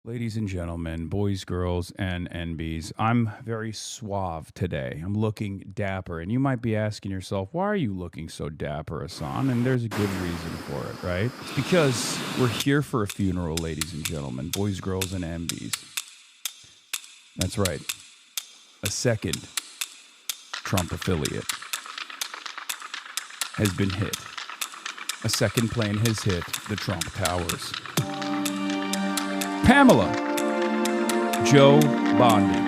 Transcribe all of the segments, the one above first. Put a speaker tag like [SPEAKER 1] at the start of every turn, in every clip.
[SPEAKER 1] Ladies and gentlemen, boys, girls, and NBs, I'm very suave today. I'm looking dapper. And you might be asking yourself, why are you looking so dapper, Hassan? And there's a good reason for it, right? It's because we're here for a funeral, ladies and gentlemen, boys, girls, and NBs. That's right. A second Trump affiliate has been hit. A second plane has hit the Trump towers. Pamela Joe Bondi,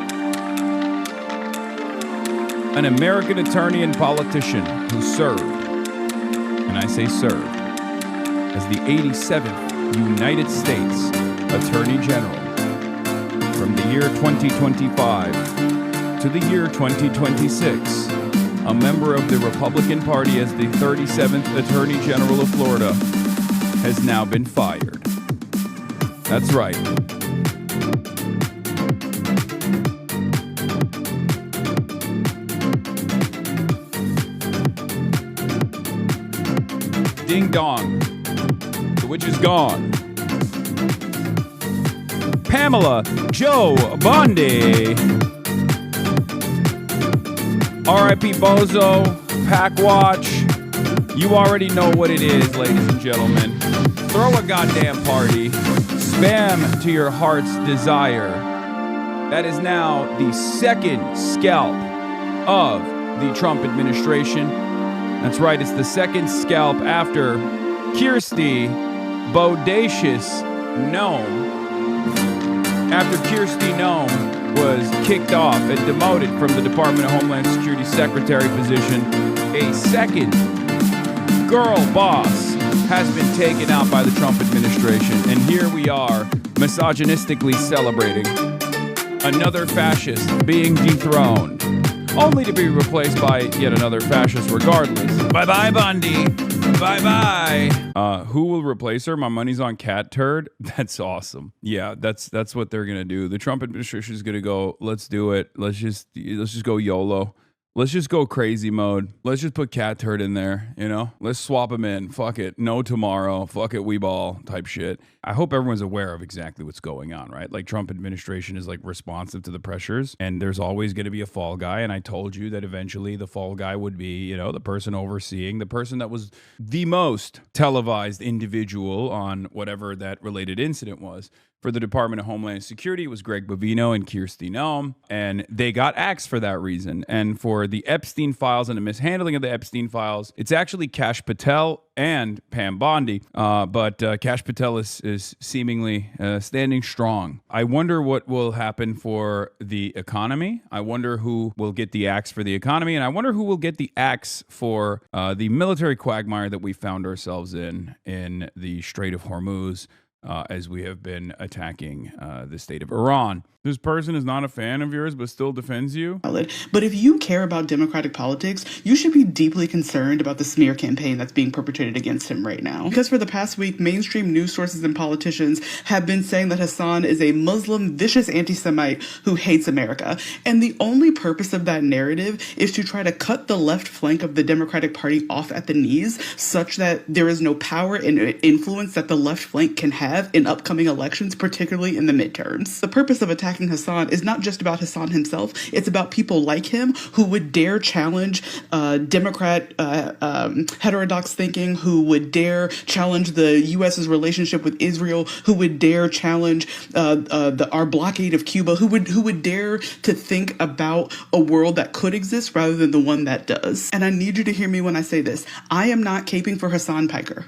[SPEAKER 1] an American attorney and politician who served, and I say served, as the 87th United States Attorney General from the year 2025 to the year 2026, a member of the Republican Party as the 37th Attorney General of Florida, has now been fired. That's right. Ding dong. The witch is gone. Pamela Joe Bondi. R.I.P. Bozo. Pack Watch. You already know what it is, ladies and gentlemen. Throw a goddamn party. Spam to your heart's desire. That is now the second scalp of the Trump administration. That's right, it's the second scalp after Kirsty Bodacious Nome. After Kirsty Nome was kicked off and demoted from the Department of Homeland Security Secretary position, a second girl boss has been taken out by the Trump administration. And here we are, misogynistically celebrating another fascist being dethroned, only to be replaced by yet another fascist regardless. Bye-bye, Bundy. Bye-bye. Who will replace her? My money's on Cat Turd. That's awesome. Yeah, that's what they're going to do. The Trump administration is going to go, let's do it. Let's just go YOLO. Let's just go crazy mode. Let's just put Cat Turd in there, you know? Let's swap him in. Fuck it. No tomorrow. Fuck it. We ball type shit. I hope everyone's aware of exactly what's going on, right? Like Trump administration is like responsive to the pressures and there's always going to be a fall guy. And I told you that eventually the fall guy would be, you know, the person overseeing, the person that was the most televised individual on whatever that related incident was. For the Department of Homeland Security, it was Greg Bovino and Kirsty Nome, and they got axed for that reason. And for the Epstein files and the mishandling of the Epstein files, it's actually KASH PATEL and PAM BONDI, but KASH PATEL is seemingly standing strong. I wonder what will happen for the economy. I wonder who will get the axe for the economy, and I wonder who will get the axe for the military quagmire that we found ourselves in the Strait of Hormuz. As we have been attacking the state of Iran. This person is not a fan of yours, but still defends you?
[SPEAKER 2] But if you care about democratic politics, you should be deeply concerned about the smear campaign that's being perpetrated against him right now. Because for the past week, mainstream news sources and politicians have been saying that Hassan is a Muslim, vicious anti-Semite who hates America. And the only purpose of that narrative is to try to cut the left flank of the Democratic Party off at the knees, such that there is no power and influence that the left flank can have in upcoming elections, particularly in the midterms. The purpose of attacking Hassan is not just about Hassan himself. It's about people like him who would dare challenge Democrat heterodox thinking, who would dare challenge the U.S.'s relationship with Israel, who would dare challenge our blockade of Cuba, who would dare to think about a world that could exist rather than the one that does. And I need you to hear me when I say this. I am not caping for Hassan Piker.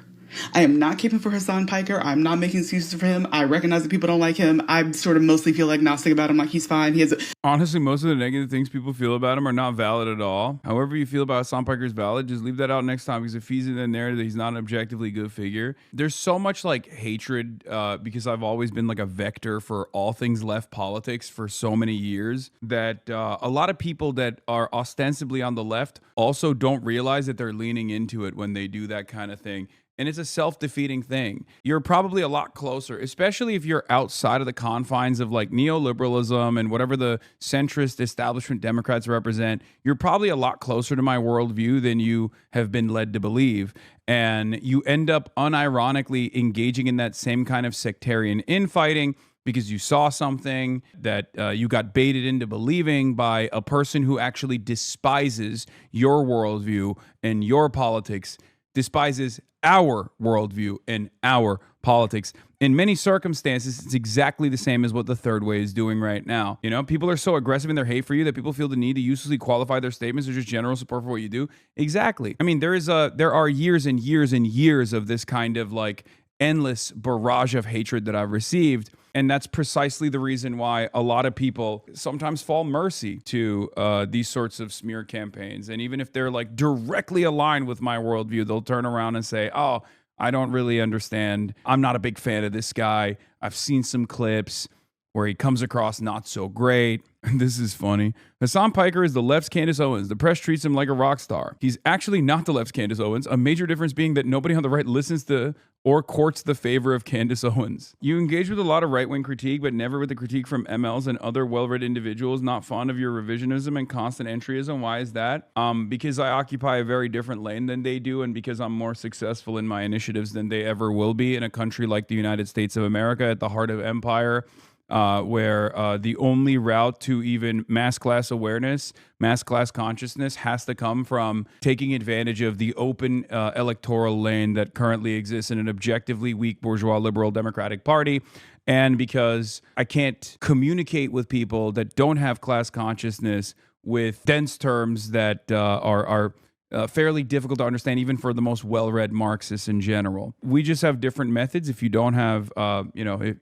[SPEAKER 2] I am not caping for Hassan Piker. I'm not making excuses for him. I recognize that people don't like him. I sort of mostly feel agnostic about him, like he's fine.
[SPEAKER 1] Honestly, most of the negative things people feel about him are not valid at all. However you feel about Hassan Piker is valid. Just leave that out next time, because if he's in the narrative that he's not an objectively good figure, there's so much like hatred because I've always been like a vector for all things left politics for so many years that a lot of people that are ostensibly on the left also don't realize that they're leaning into it when they do that kind of thing. And it's a self-defeating thing. You're probably a lot closer, especially if you're outside of the confines of like neoliberalism and whatever the centrist establishment Democrats represent. You're probably a lot closer to my worldview than you have been led to believe. And you end up unironically engaging in that same kind of sectarian infighting because you saw something that you got baited into believing by a person who actually despises your worldview and your politics, despises our worldview and our politics. In many circumstances, it's exactly the same as what the third way is doing right now. You know, people are so aggressive in their hate for you that people feel the need to uselessly qualify their statements or just general support for what you do. Exactly. I mean, there are years and years and years of this kind of like endless barrage of hatred that I've received. And that's precisely the reason why a lot of people sometimes fall mercy to these sorts of smear campaigns. And even if they're like directly aligned with my worldview, they'll turn around and say, oh, I don't really understand. I'm not a big fan of this guy. I've seen some clips where he comes across not so great. This is funny. Hasan Piker is the left's Candace Owens. The press treats him like a rock star. He's actually not the left's Candace Owens, a major difference being that nobody on the right listens to or courts the favor of Candace Owens. You engage with a lot of right-wing critique, but never with the critique from MLs and other well-read individuals not fond of your revisionism and constant entryism. Why is that? Because I occupy a very different lane than they do, and because I'm more successful in my initiatives than they ever will be in a country like the United States of America at the heart of empire. Where the only route to even mass class awareness, mass class consciousness has to come from taking advantage of the open electoral lane that currently exists in an objectively weak bourgeois liberal Democratic Party. And because I can't communicate with people that don't have class consciousness with dense terms that are fairly difficult to understand, even for the most well-read Marxists in general. We just have different methods. If you don't have,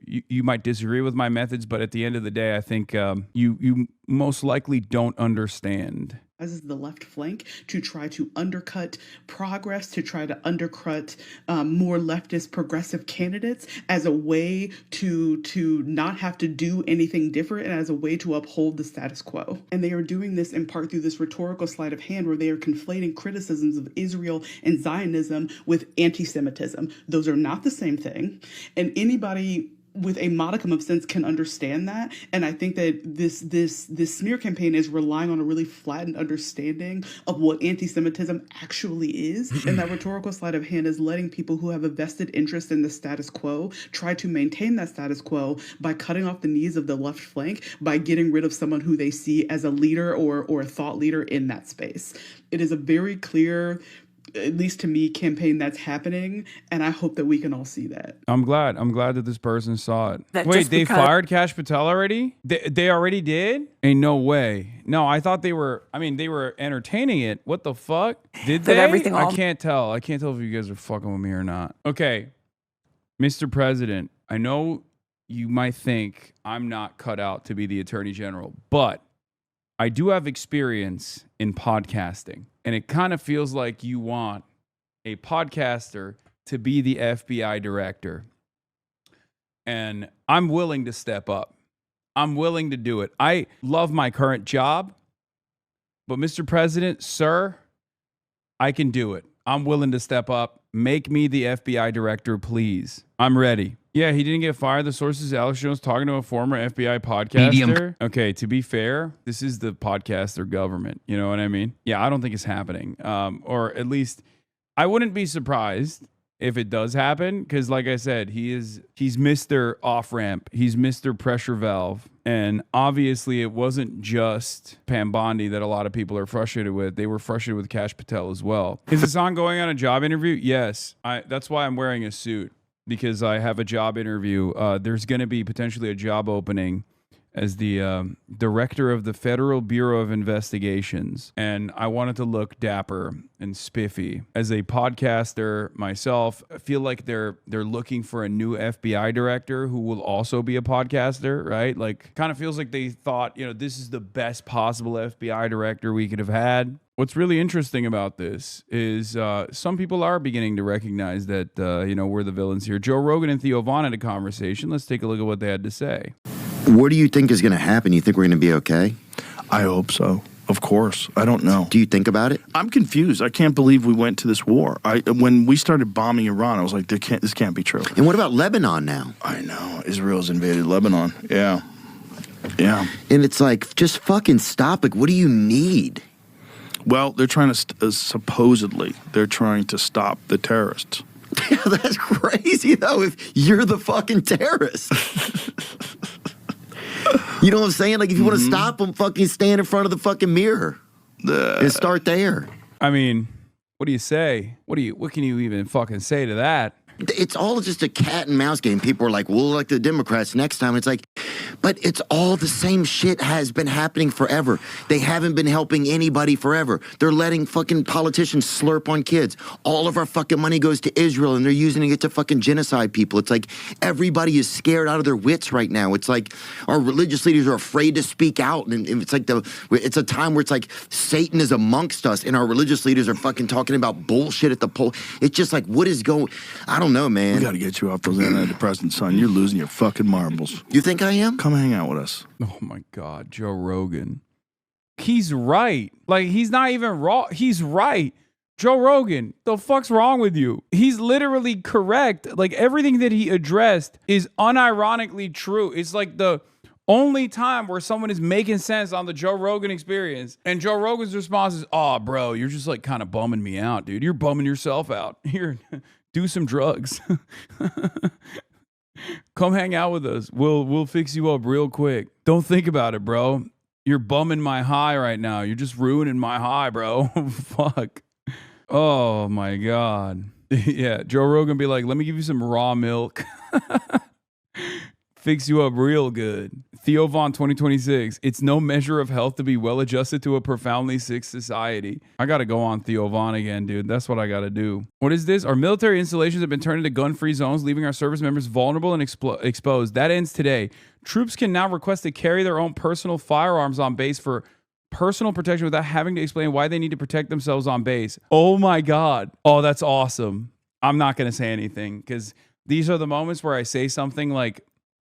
[SPEAKER 1] you might disagree with my methods, but at the end of the day, I think you most likely don't understand.
[SPEAKER 2] As is the left flank to try to undercut progress, to try to undercut more leftist progressive candidates as a way to not have to do anything different and as a way to uphold the status quo. And they are doing this in part through this rhetorical sleight of hand where they are conflating criticisms of Israel and Zionism with anti-Semitism. Those are not the same thing. And anybody with a modicum of sense can understand that. And I think that this smear campaign is relying on a really flattened understanding of what anti-Semitism actually is. And that rhetorical sleight of hand is letting people who have a vested interest in the status quo try to maintain that status quo by cutting off the knees of the left flank, by getting rid of someone who they see as a leader or a thought leader in that space. It is a very clear, at least to me, campaign that's happening, and I hope that we can all see that.
[SPEAKER 1] I'm glad that this person saw it. Wait, they fired KASH Patel already? They already did? Ain't no way. No, I thought they were entertaining it. What the fuck? Did they? I can't tell. I can't tell if you guys are fucking with me or not. Okay, Mr. President, I know you might think I'm not cut out to be the Attorney General, but I do have experience in podcasting. And it kind of feels like you want a podcaster to be the FBI director. And I'm willing to step up. I'm willing to do it. I love my current job. But Mr. President, sir, I can do it. I'm willing to step up. Make me the FBI director, please. I'm ready. Yeah, he didn't get fired. The sources, Alex Jones talking to a former FBI podcaster. Medium. Okay, to be fair, this is the podcaster government. You know what I mean? Yeah, I don't think it's happening. Or at least I wouldn't be surprised if it does happen. Because like I said, he's Mr. Off-Ramp. He's Mr. Pressure Valve. And obviously it wasn't just PAM Bondi that a lot of people are frustrated with. They were frustrated with KASH Patel as well. Is Hasan going on a job interview? Yes. That's why I'm wearing a suit. Because I have a job interview. There's going to be potentially a job opening as the director of the Federal Bureau of Investigations. And I wanted to look dapper and spiffy. As a podcaster myself, I feel like they're looking for a new FBI director who will also be a podcaster, right? Like, kind of feels like they thought, this is the best possible FBI director we could have had. What's really interesting about this is some people are beginning to recognize that, we're the villains here. Joe Rogan and Theo Vaughn had a conversation. Let's take a look at what they had to say.
[SPEAKER 3] What do you think is going to happen? You think we're going to be okay?
[SPEAKER 4] I hope so. Of course. I don't know.
[SPEAKER 3] Do you think about it?
[SPEAKER 4] I'm confused. I can't believe we went to this war. When we started bombing Iran, I was like, this can't be true.
[SPEAKER 3] And what about Lebanon now?
[SPEAKER 4] I know. Israel's invaded Lebanon. Yeah. Yeah.
[SPEAKER 3] And it's like, just fucking stop. Like, what do you need?
[SPEAKER 4] Well, they're trying to, supposedly, they're trying to stop the terrorists
[SPEAKER 3] Yeah, that's crazy, though, if you're the fucking terrorist. You know what I'm saying? Like, if you want to stop them, fucking stand in front of the fucking mirror and start there.
[SPEAKER 1] I mean, what do you say? What can you even fucking say to that?
[SPEAKER 3] It's all just a cat and mouse game. People are like, we'll elect the Democrats next time. It's like, but it's all the same shit has been happening forever. They haven't been helping anybody forever. They're letting fucking politicians slurp on kids. All of our fucking money goes to Israel and they're using it to fucking genocide people. It's like everybody is scared out of their wits right now. It's like our religious leaders are afraid to speak out. And it's like it's a time where it's like Satan is amongst us and our religious leaders are fucking talking about bullshit at the poll. It's just like, what is going, I don't know, man.
[SPEAKER 4] We got to get you off those antidepressants, son. You're losing your fucking marbles.
[SPEAKER 3] You think I am?
[SPEAKER 4] Come hang out with us.
[SPEAKER 1] Oh my God, Joe Rogan. He's right. Like, he's not even wrong. He's right. Joe Rogan, the fuck's wrong with you? He's literally correct. Like, everything that he addressed is unironically true. It's like the only time where someone is making sense on the Joe Rogan Experience. And Joe Rogan's response is, oh, bro, you're just like kind of bumming me out, dude. You're bumming yourself out. Here, do some drugs. Come hang out with us. We'll fix you up real quick. Don't think about it, bro. You're bumming my high right now. You're just ruining my high, bro. Fuck. Oh my God. Yeah, Joe Rogan be like, let me give you some raw milk. Fix you up real good. Theo Von 2026. It's no measure of health to be well adjusted to a profoundly sick society. I got to go on Theo Von again, dude. That's what I got to do. What is this? Our military installations have been turned into gun-free zones, leaving our service members vulnerable and exposed. That ends today. Troops can now request to carry their own personal firearms on base for personal protection without having to explain why they need to protect themselves on base. Oh my God. Oh, that's awesome. I'm not going to say anything because these are the moments where I say something like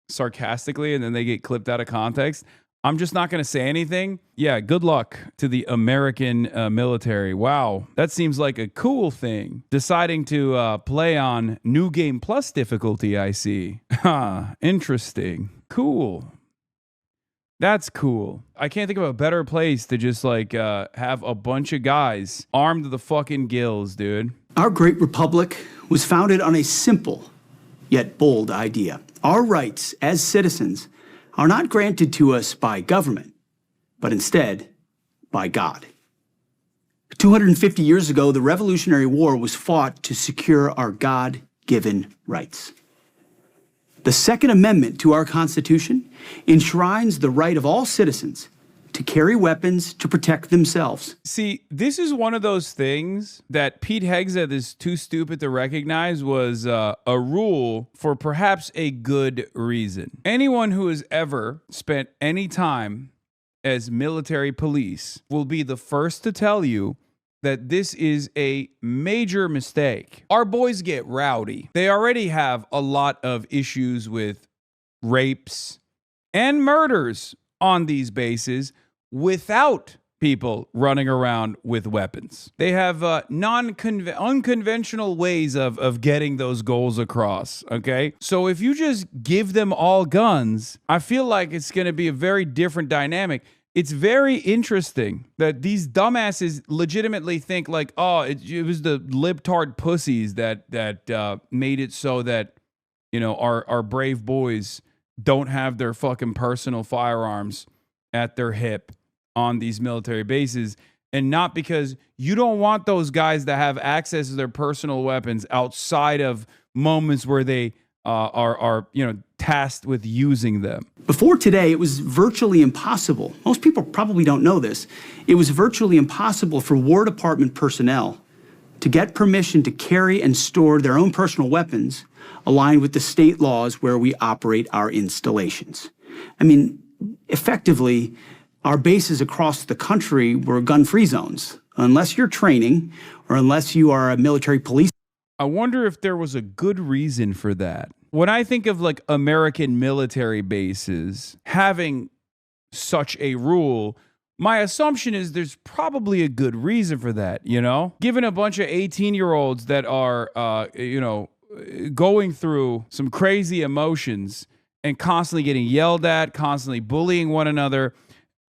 [SPEAKER 1] sarcastically and then they get clipped out of context. I'm just not going to say anything. Yeah, good luck to the American military. Wow, that seems like a cool thing. Deciding to play on New Game Plus difficulty, I see. Huh, interesting. Cool. That's cool. I can't think of a better place to just like have a bunch of guys armed to the fucking gills, dude.
[SPEAKER 5] Our great republic was founded on a simple yet bold idea. Our rights as citizens are not granted to us by government, but instead by God. 250 years ago, the Revolutionary War was fought to secure our God-given rights. The Second Amendment to our Constitution enshrines the right of all citizens to carry weapons to protect themselves.
[SPEAKER 1] See, this is one of those things that Pete Hegseth is too stupid to recognize was a rule for perhaps a good reason. Anyone who has ever spent any time as military police will be the first to tell you that this is a major mistake. Our boys get rowdy. They already have a lot of issues with rapes and murders on these bases without people running around with weapons. They have unconventional ways of getting those goals across, okay? So if you just give them all guns, I feel like it's going to be a very different dynamic. It's very interesting that these dumbasses legitimately think like, oh, it was the libtard pussies that made it so that, you know, our brave boys don't have their fucking personal firearms at their hip on these military bases, and not because you don't want those guys to have access to their personal weapons outside of moments where they are you know, tasked with using them.
[SPEAKER 5] Before today, it was virtually impossible. Most people probably don't know this. It was virtually impossible for War Department personnel to get permission to carry and store their own personal weapons aligned with the state laws where we operate our installations. I mean, effectively, our bases across the country were gun-free zones. Unless you're training or unless you are a military police.
[SPEAKER 1] I wonder if there was a good reason for that. When I think of like American military bases having such a rule, my assumption is there's probably a good reason for that, you know? Given a bunch of 18-year-olds that are, you know, going through some crazy emotions and constantly getting yelled at, constantly bullying one another,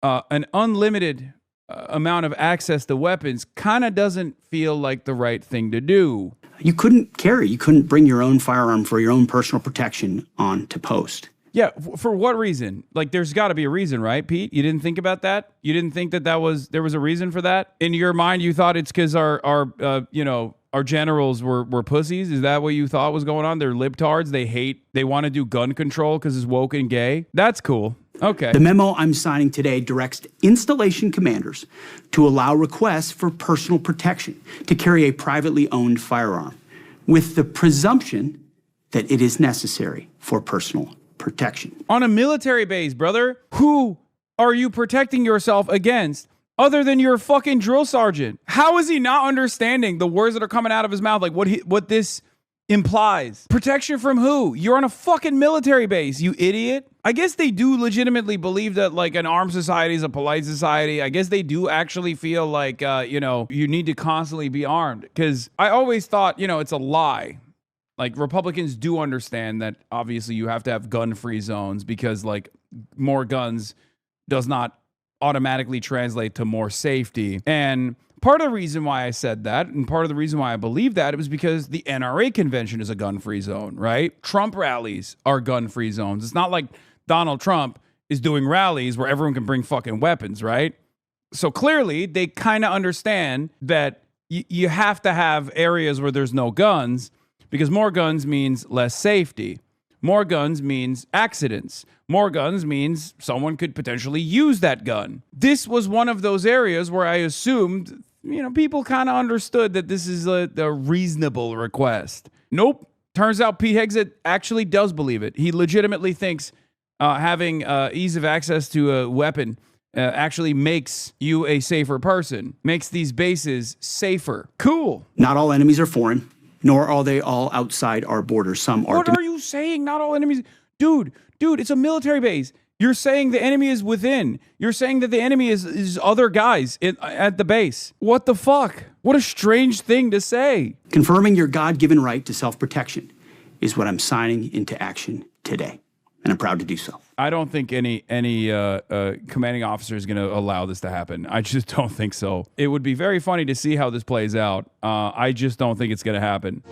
[SPEAKER 1] an unlimited amount of access to weapons kind of doesn't feel like the right thing to do.
[SPEAKER 5] You couldn't carry, you couldn't bring your own firearm for your own personal protection onto post.
[SPEAKER 1] Yeah, for what reason? Like, there's got to be a reason, right, Pete? You didn't think about that? You didn't think that there was a reason for that? In your mind, you thought it's because our generals were pussies? Is that what you thought was going on? They're libtards. They want to do gun control because it's woke and gay. That's cool. Okay.
[SPEAKER 5] The memo I'm signing today directs installation commanders to allow requests for personal protection to carry a privately owned firearm, with the presumption that it is necessary for personal protection.
[SPEAKER 1] On a military base, brother, who are you protecting yourself against other than your fucking drill sergeant? How is he not understanding the words that are coming out of his mouth? Like what this implies. Protection from who? You're on a fucking military base, you idiot. I guess they do legitimately believe that like an armed society is a polite society. I guess they do actually feel like, you need to constantly be armed. Because I always thought, it's a lie. Like, Republicans do understand that obviously you have to have gun-free zones because like more guns does not automatically translate to more safety. And part of the reason why I said that, and part of the reason why I believe that, it was because the NRA convention is a gun-free zone, right? Trump rallies are gun-free zones. It's not like Donald Trump is doing rallies where everyone can bring fucking weapons, right? So clearly, they kind of understand that you have to have areas where there's no guns, because more guns means less safety. More guns means accidents. More guns means someone could potentially use that gun. This was one of those areas where I assumed, people kind of understood that this is a reasonable request. Nope. Turns out Pete Hegseth actually does believe it. He legitimately thinks having ease of access to a weapon actually makes you a safer person, makes these bases safer. Cool.
[SPEAKER 5] Not all enemies are foreign, nor are they all outside our borders. Some are.
[SPEAKER 1] What are you saying? Not all enemies. Dude, it's a military base. You're saying the enemy is within. You're saying that the enemy is other guys at the base. What the fuck? What a strange thing to say.
[SPEAKER 5] Confirming your God-given right to self-protection is what I'm signing into action today, and I'm proud to do so.
[SPEAKER 1] I don't think any commanding officer is going to allow this to happen. I just don't think so. It would be very funny to see how this plays out. I just don't think it's going to happen.